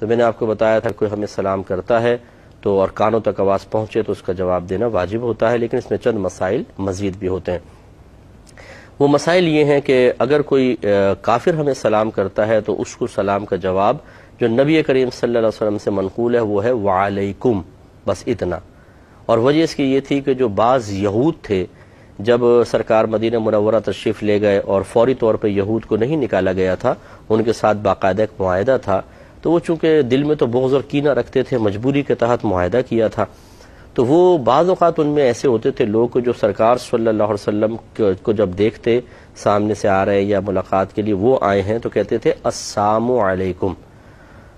تو میں نے آپ کو بتایا تھا کوئی ہمیں سلام کرتا ہے تو اور کانوں تک آواز پہنچے تو اس کا جواب دینا واجب ہوتا ہے، لیکن اس میں چند مسائل مزید بھی ہوتے ہیں۔ وہ مسائل یہ ہیں کہ اگر کوئی کافر ہمیں سلام کرتا ہے تو اس کو سلام کا جواب جو نبی کریم صلی اللہ علیہ وسلم سے منقول ہے وہ ہے وعلیکم، بس اتنا۔ اور وجہ اس کی یہ تھی کہ جو بعض یہود تھے، جب سرکار مدینہ منورہ تشریف لے گئے اور فوری طور پہ یہود کو نہیں نکالا گیا تھا، ان کے ساتھ باقاعدہ ایک معاہدہ تھا، تو وہ چونکہ دل میں تو بغض اور کینہ رکھتے تھے، مجبوری کے تحت معاہدہ کیا تھا، تو وہ بعض اوقات ان میں ایسے ہوتے تھے لوگ جو سرکار صلی اللہ علیہ وسلم کو جب دیکھتے سامنے سے آ رہے یا ملاقات کے لیے وہ آئے ہیں تو کہتے تھے السلام علیکم،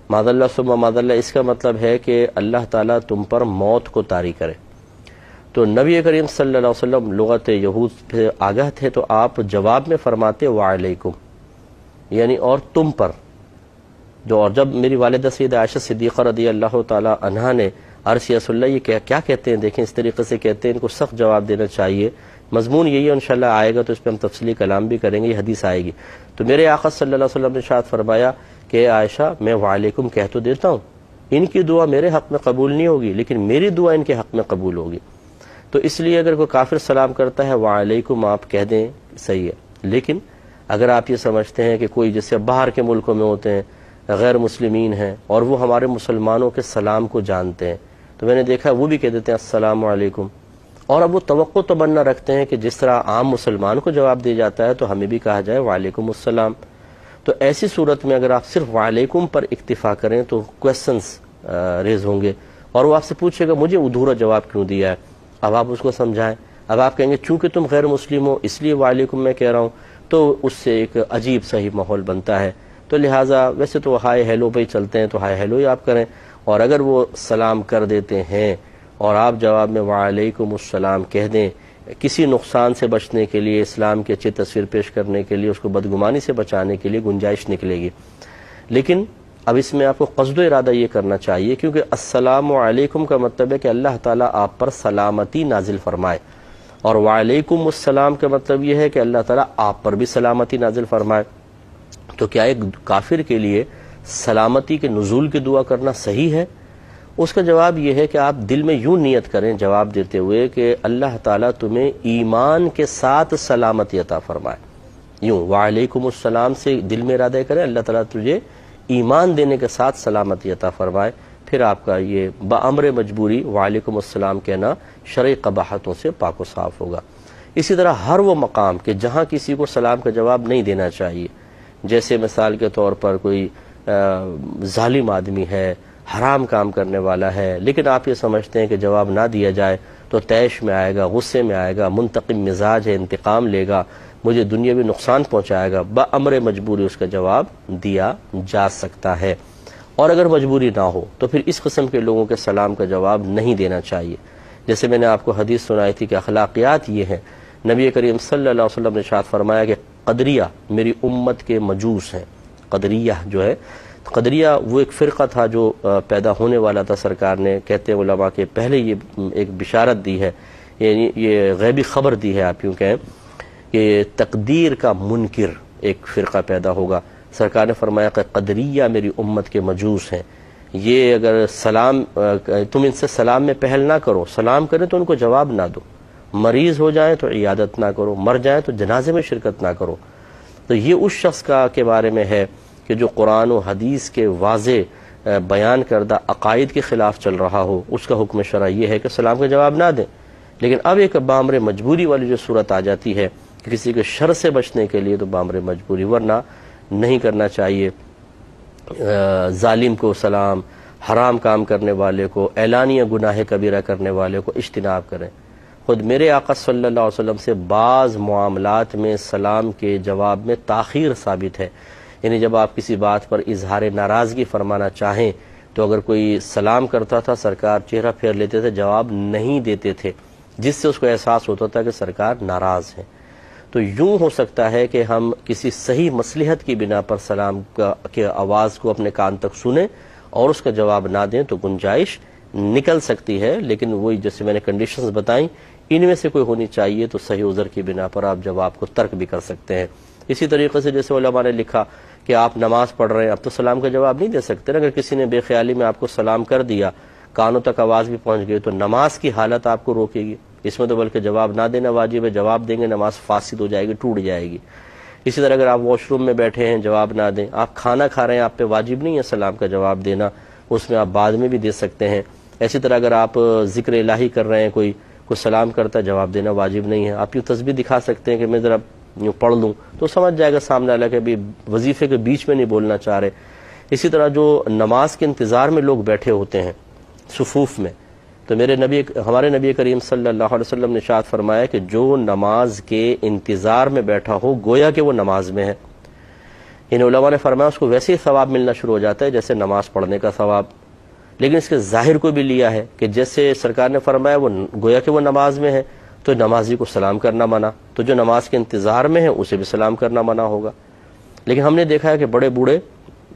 معاذ اللہ ثم معاذ اللہ، اس کا مطلب ہے کہ اللہ تعالیٰ تم پر موت کو طاری کرے۔ تو نبی کریم صلی اللہ علیہ وسلم لغت یہود سے آگاہ تھے، تو آپ جواب میں فرماتے وعلیکم، یعنی اور تم پر جو۔ اور جب میری والدہ سیدہ عائشہ صدیقہ رضی اللہ تعالی عنہا نے عرض یا رسول اللہ یہ کیا کہتے ہیں، دیکھیں اس طریقے سے کہتے ہیں، ان کو سخت جواب دینا چاہیے، مضمون یہی ہے، انشاءاللہ آئے گا تو اس پہ ہم تفصیلی کلام بھی کریں گے، یہ حدیث آئے گی۔ تو میرے آقا صلی اللہ علیہ وسلم نے ارشاد فرمایا کہ عائشہ میں وعلیکم کہہ تو دیتا ہوں، ان کی دعا میرے حق میں قبول نہیں ہوگی لیکن میری دعا ان کے حق میں قبول ہوگی۔ تو اس لیے اگر کوئی کافر سلام کرتا ہے وعلیکم آپ کہہ دیں، صحیح ہے، لیکن اگر آپ یہ سمجھتے ہیں کہ کوئی جیسے باہر کے ملکوں میں ہوتے ہیں، غیر مسلمین ہیں اور وہ ہمارے مسلمانوں کے سلام کو جانتے ہیں، تو میں نے دیکھا وہ بھی کہہ دیتے ہیں السلام علیکم، اور اب وہ توقع تمنا رکھتے ہیں کہ جس طرح عام مسلمان کو جواب دیا جاتا ہے تو ہمیں بھی کہا جائے وعلیکم السلام۔ تو ایسی صورت میں اگر آپ صرف وعلیکم پر اکتفا کریں تو کویسچنز ریز ہوں گے، اور وہ آپ سے پوچھے گا مجھے ادھورا جواب کیوں دیا ہے، اب آپ اس کو سمجھائیں۔ اب آپ کہیں گے چونکہ تم غیر مسلم ہو اس لیے وعلیکم میں کہہ رہا ہوں، تو اس سے ایک عجیب صحیح ماحول بنتا ہے۔ تو لہٰذا ویسے تو ہائے ہیلو پہ ہی چلتے ہیں، تو ہائے ہیلو ہی آپ کریں، اور اگر وہ سلام کر دیتے ہیں اور آپ جواب میں وعلیکم السلام کہہ دیں، کسی نقصان سے بچنے کے لیے، اسلام کی اچھی تصویر پیش کرنے کے لیے، اس کو بدگمانی سے بچانے کے لیے گنجائش نکلے گی۔ لیکن اب اس میں آپ کو قصد و ارادہ یہ کرنا چاہیے، کیونکہ السلام علیکم کا مطلب ہے کہ اللہ تعالیٰ آپ پر سلامتی نازل فرمائے، اور وعلیکم السلام کا مطلب یہ ہے کہ اللہ تعالیٰ آپ پر بھی سلامتی نازل فرمائے۔ تو کیا ایک کافر کے لیے سلامتی کے نزول کی دعا کرنا صحیح ہے؟ اس کا جواب یہ ہے کہ آپ دل میں یوں نیت کریں جواب دیتے ہوئے کہ اللہ تعالیٰ تمہیں ایمان کے ساتھ سلامتی عطا فرمائے، یوں وعلیکم السلام سے دل میں ارادہ کریں اللہ تعالیٰ تجھے ایمان دینے کے ساتھ سلامتی عطا فرمائے، پھر آپ کا یہ بامر مجبوری وعلیکم السلام کہنا شرعی قباحتوں سے پاک و صاف ہوگا۔ اسی طرح ہر وہ مقام کہ جہاں کسی کو سلام کا جواب نہیں دینا چاہیے، جیسے مثال کے طور پر کوئی ظالم آدمی ہے، حرام کام کرنے والا ہے، لیکن آپ یہ سمجھتے ہیں کہ جواب نہ دیا جائے تو طیش میں آئے گا، غصے میں آئے گا، منتقم مزاج ہے، انتقام لے گا، مجھے دنیاوی نقصان پہنچائے گا، بامر مجبوری اس کا جواب دیا جا سکتا ہے۔ اور اگر مجبوری نہ ہو تو پھر اس قسم کے لوگوں کے سلام کا جواب نہیں دینا چاہیے۔ جیسے میں نے آپ کو حدیث سنائی تھی کہ اخلاقیات یہ ہیں، نبی کریم صلی اللہ علیہ وسلم نے ارشاد فرمایا کہ قدریہ میری امت کے مجوس ہیں۔ قدریہ جو ہے، قدریہ وہ ایک فرقہ تھا جو پیدا ہونے والا تھا، سرکار نے کہتے ہیں علماء کے پہلے یہ ایک بشارت دی ہے، یعنی یہ غیبی خبر دی ہے آپ یوں کہیں کہ تقدیر کا منکر ایک فرقہ پیدا ہوگا۔ سرکار نے فرمایا کہ قدریہ میری امت کے مجوس ہیں، یہ اگر سلام تم ان سے سلام میں پہل نہ کرو، سلام کریں تو ان کو جواب نہ دو، مریض ہو جائیں تو عیادت نہ کرو، مر جائیں تو جنازے میں شرکت نہ کرو۔ تو یہ اس شخص کے بارے میں ہے کہ جو قرآن و حدیث کے واضح بیان کردہ عقائد کے خلاف چل رہا ہو، اس کا حکم شرع یہ ہے کہ سلام کا جواب نہ دیں۔ لیکن اب ایک بامر مجبوری والی جو صورت آ جاتی ہے کہ کسی کے شر سے بچنے کے لیے، تو بامر مجبوری، ورنہ نہیں کرنا چاہیے۔ ظالم کو سلام، حرام کام کرنے والے کو، اعلانیہ گناہ کبیرہ کرنے والے کو اجتناب کریں۔ خود میرے آقا صلی اللہ علیہ وسلم سے بعض معاملات میں سلام کے جواب میں تاخیر ثابت ہے، یعنی جب آپ کسی بات پر اظہار ناراضگی فرمانا چاہیں تو اگر کوئی سلام کرتا تھا سرکار چہرہ پھیر لیتے تھے، جواب نہیں دیتے تھے، جس سے اس کو احساس ہوتا تھا کہ سرکار ناراض ہیں۔ تو یوں ہو سکتا ہے کہ ہم کسی صحیح مصلحت کی بنا پر سلام کے آواز کو اپنے کان تک سنیں اور اس کا جواب نہ دیں تو گنجائش نکل سکتی ہے، لیکن وہی جیسے میں نے کنڈیشنز بتائیں ان میں سے کوئی ہونی چاہیے، تو صحیح عذر کی بنا پر آپ جواب کو ترک بھی کر سکتے ہیں۔ اسی طریقے سے جیسے علماء نے لکھا کہ آپ نماز پڑھ رہے ہیں، اب تو سلام کا جواب نہیں دے سکتے نا۔ اگر کسی نے بے خیالی میں آپ کو سلام کر دیا، کانوں تک آواز بھی پہنچ گئی، تو نماز کی حالت آپ کو روکے گی؟ اس میں تو بلکہ جواب نہ دینا واجب ہے، جواب دیں گے نماز فاسد ہو جائے گی، ٹوٹ جائے گی۔ اسی طرح اگر آپ واش روم میں بیٹھے ہیں، جواب نہ دیں، آپ کھانا کھا رہے ہیں، آپ پہ واجب نہیں ہے سلام کا جواب دینا، اس میں آپ بعد میں بھی دے سکتے ہیں۔ اسی طرح اگر آپ ذکر الہی کر رہے ہیں، کوئی سلام کرتا ہے، جواب دینا واجب نہیں ہے۔ آپ یہ تسبیح دکھا سکتے ہیں کہ میں ذرا یوں پڑھ لوں، تو سمجھ جائے گا سامنے والا کہ ابھی وظیفے کے بیچ میں نہیں بولنا چاہ رہے۔ اسی طرح جو نماز کے انتظار میں لوگ بیٹھے ہوتے ہیں صفوف میں، تو ہمارے نبی کریم صلی اللہ علیہ وسلم نے ارشاد فرمایا کہ جو نماز کے انتظار میں بیٹھا ہو گویا کہ وہ نماز میں ہے۔ ان علماء نے فرمایا اس کو ویسے ہی ثواب ملنا شروع ہو جاتا ہے جیسے نماز پڑھنے کا ثواب، لیکن اس کے ظاہر کو بھی لیا ہے کہ جیسے سرکار نے فرمایا وہ گویا کہ وہ نماز میں ہے، تو نمازی کو سلام کرنا منع، تو جو نماز کے انتظار میں ہے اسے بھی سلام کرنا منع ہوگا۔ لیکن ہم نے دیکھا ہے کہ بڑے بوڑھے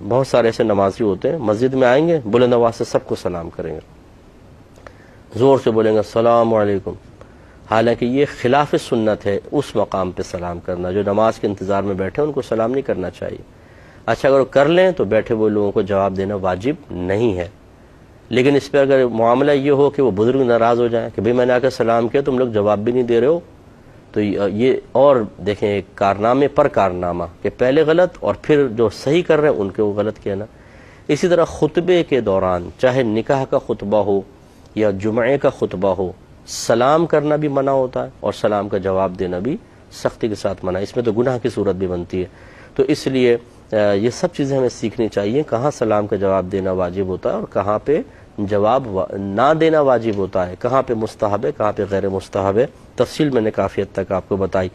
بہت سارے ایسے نمازی ہوتے ہیں، مسجد میں آئیں گے، بلند آواز سے سب کو سلام کریں گے، زور سے بولیں گے السلام علیکم، حالانکہ یہ خلاف سنت ہے اس مقام پہ سلام کرنا۔ جو نماز کے انتظار میں بیٹھے ان کو سلام نہیں کرنا چاہیے۔ اچھا اگر کر لیں تو بیٹھے ہوئے لوگوں کو جواب دینا واجب نہیں ہے، لیکن اس پہ اگر معاملہ یہ ہو کہ وہ بزرگ ناراض ہو جائیں کہ بھئی میں نے آ کے سلام کیا تم لوگ جواب بھی نہیں دے رہے ہو، تو یہ اور دیکھیں ایک کارنامے پر کارنامہ کہ پہلے غلط اور پھر جو صحیح کر رہے ہیں ان کے وہ غلط کہنا۔ اسی طرح خطبے کے دوران چاہے نکاح کا خطبہ ہو یا جمعے کا خطبہ ہو، سلام کرنا بھی منع ہوتا ہے اور سلام کا جواب دینا بھی سختی کے ساتھ منع ہے، اس میں تو گناہ کی صورت بھی بنتی ہے۔ تو اس لیے یہ سب چیزیں ہمیں سیکھنی چاہیے، کہاں سلام کا جواب دینا واجب ہوتا ہے اور کہاں پہ جواب نہ دینا واجب ہوتا ہے، کہاں پہ مستحب ہے، کہاں پہ غیر مستحب ہے۔ تفصیل میں نے کافی حد تک آپ کو بتائی۔